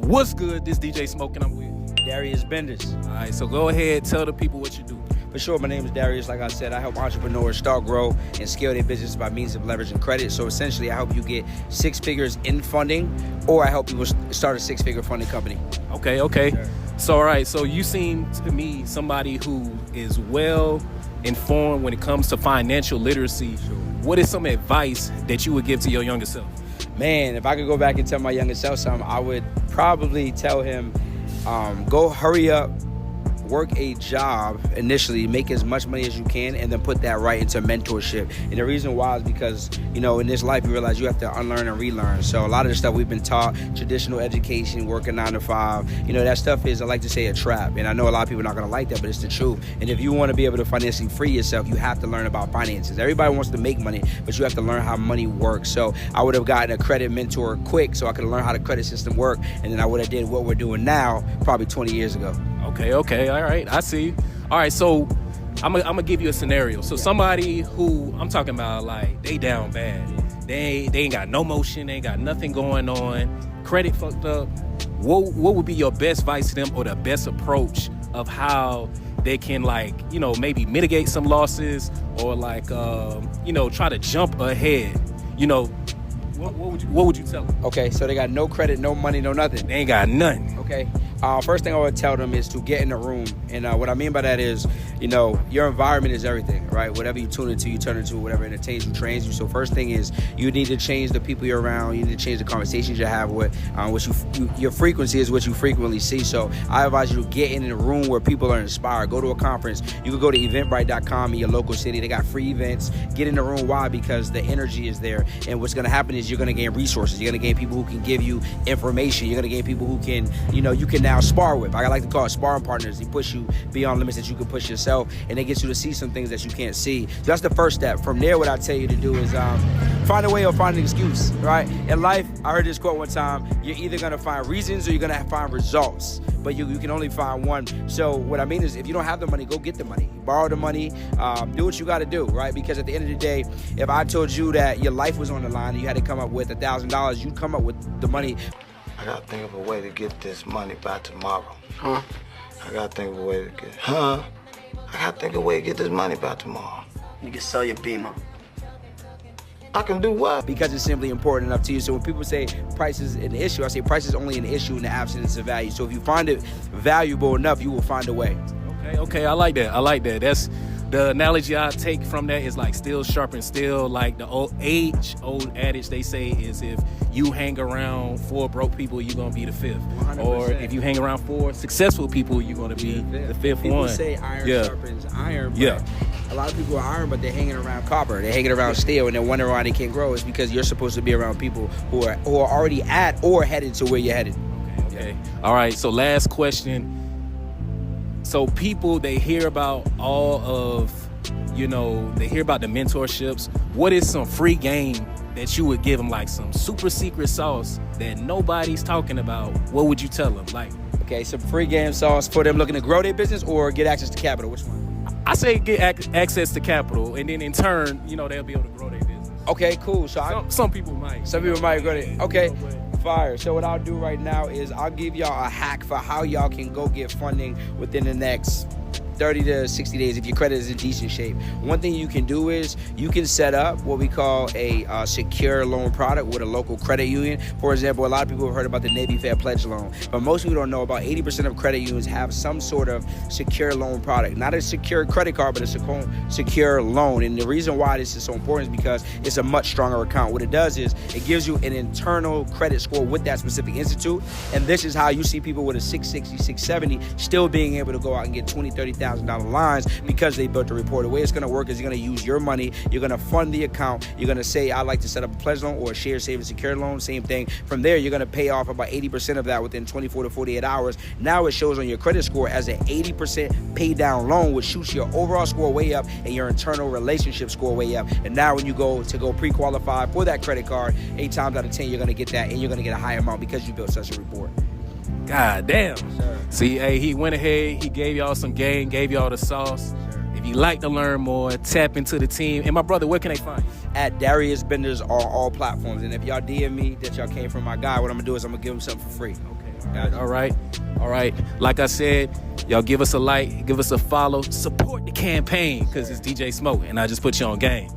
What's good? This DJ Smoke and I'm with Darius Benders. All right, so go ahead, tell the people what you do. For sure, my name is Darius. Like I said, I help entrepreneurs start, grow, and scale their business by means of leveraging credit. So essentially, I help you get 6 figures in funding, or I help people start a 6-figure funding company. Okay. Sure. So, all right, so you seem to me somebody who is well informed when it comes to financial literacy. Sure. What is some advice that you would give to your younger self? Man, if I could go back and tell my younger self something, I would probably tell him, go hurry up, work a job initially, make as much money as you can, and then put that right into mentorship. And the reason why is because, in this life, you realize you have to unlearn and relearn. So a lot of the stuff we've been taught, traditional education, working 9 to 5, that stuff is, I like to say, a trap. And I know a lot of people are not going to like that, but it's the truth. And if you want to be able to financially free yourself, you have to learn about finances. Everybody wants to make money, but you have to learn how money works. So I would have gotten a credit mentor quick so I could learn how the credit system worked, and then I would have did what we're doing now probably 20 years ago. Okay, all right, I see. All right, so I'm gonna give you a scenario. So somebody who I'm talking about, like, they down bad. They ain't got no motion, they ain't got nothing going on, credit fucked up. What would be your best advice to them, or the best approach of how they can, maybe mitigate some losses, or try to jump ahead? What would you tell them? Okay, so they got no credit, no money, no nothing. They ain't got nothing. Okay. First thing I would tell them is to get in the room. And what I mean by that is, your environment is everything, right? Whatever you tune into, you turn into. Whatever entertains you, trains you. So first thing is, you need to change the people you're around. You need to change the conversations you have with. Your frequency is what you frequently see. So I advise you to get in a room where people are inspired. Go to a conference. You can go to eventbrite.com in your local city. They got free events. Get in the room. Why? Because the energy is there. And what's going to happen is you're going to gain resources. You're going to gain people who can give you information. You're going to gain people who can, you can now spar with. I like to call it sparring partners. They push you beyond limits that you can push yourself, and they get you to see some things that you can't see. So that's the first step. From there, what I tell you to do is find a way or find an excuse, right? In life, I heard this quote one time, you're either going to find reasons or you're going to find results, but you can only find one. So what I mean is, if you don't have the money, go get the money. Borrow the money. Do what you got to do, right? Because at the end of the day, if I told you that your life was on the line and you had to come up with $1,000, you'd come up with the money. I gotta think of a way to get this money by tomorrow. I gotta think of a way to get this money by tomorrow. You can sell your Beamer. I can do what? Because it's simply important enough to you. So when people say price is an issue, I say price is only an issue in the absence of value. So if you find it valuable enough, you will find a way. Okay, I like that. That's the analogy I take from that is like steel sharpens steel. Like the old adage they say is, if you hang around 4 broke people, you're gonna be the 5th. 100%. Or if you hang around 4 successful people, you're gonna be the 5th people one. People say iron sharpens iron, but a lot of people are iron, but they're hanging around copper. They're hanging around steel, and they're wondering why they can't grow. It's because you're supposed to be around people who are already at or headed to where you're headed. Okay. All right, so last question. So people, they hear about all of, they hear about the mentorships. What is some free game that you would give them, like some super secret sauce that nobody's talking about? What would you tell them? Okay, some free game sauce for them looking to grow their business or get access to capital. Which one? I say get access to capital, and then in turn, they'll be able to grow their business. Okay, cool. So some people might. Some people might grow it. Okay. Fire. So what I'll do right now is I'll give y'all a hack for how y'all can go get funding within the next 30 to 60 days if your credit is in decent shape. One thing you can do is you can set up what we call a secure loan product with a local credit union. For example, a lot of people have heard about the Navy Fair Pledge Loan, but most people don't know about 80% of credit unions have some sort of secure loan product. Not a secure credit card, but a secure loan. And the reason why this is so important is because it's a much stronger account. What it does is it gives you an internal credit score with that specific institute, and this is how you see people with a 660, 670 still being able to go out and get $20,000, $30,000 lines because they built the report. The way it's going to work is you're going to use your money, you're going to fund the account, you're going to say, I'd like to set up a pledge loan or a shared savings secure loan, same thing. From there, you're going to pay off about 80% of that within 24 to 48 hours. Now it shows on your credit score as an 80% pay down loan, which shoots your overall score way up and your internal relationship score way up. And now when you go pre-qualify for that credit card, 8 times out of 10, you're going to get that, and you're going to get a high amount because you built such a report. God damn. Sure. See, he went ahead, he gave y'all some game, gave y'all the sauce. Sure. If you like to learn more, tap into the team. And my brother, where can they find you? At Darius Benders on all platforms. And if y'all DM me that y'all came from my guy, what I'm going to do is I'm going to give him something for free. Okay. Gotcha. All right. Like I said, y'all give us a like, give us a follow, support the campaign because it's DJ Smoke, and I just put you on game.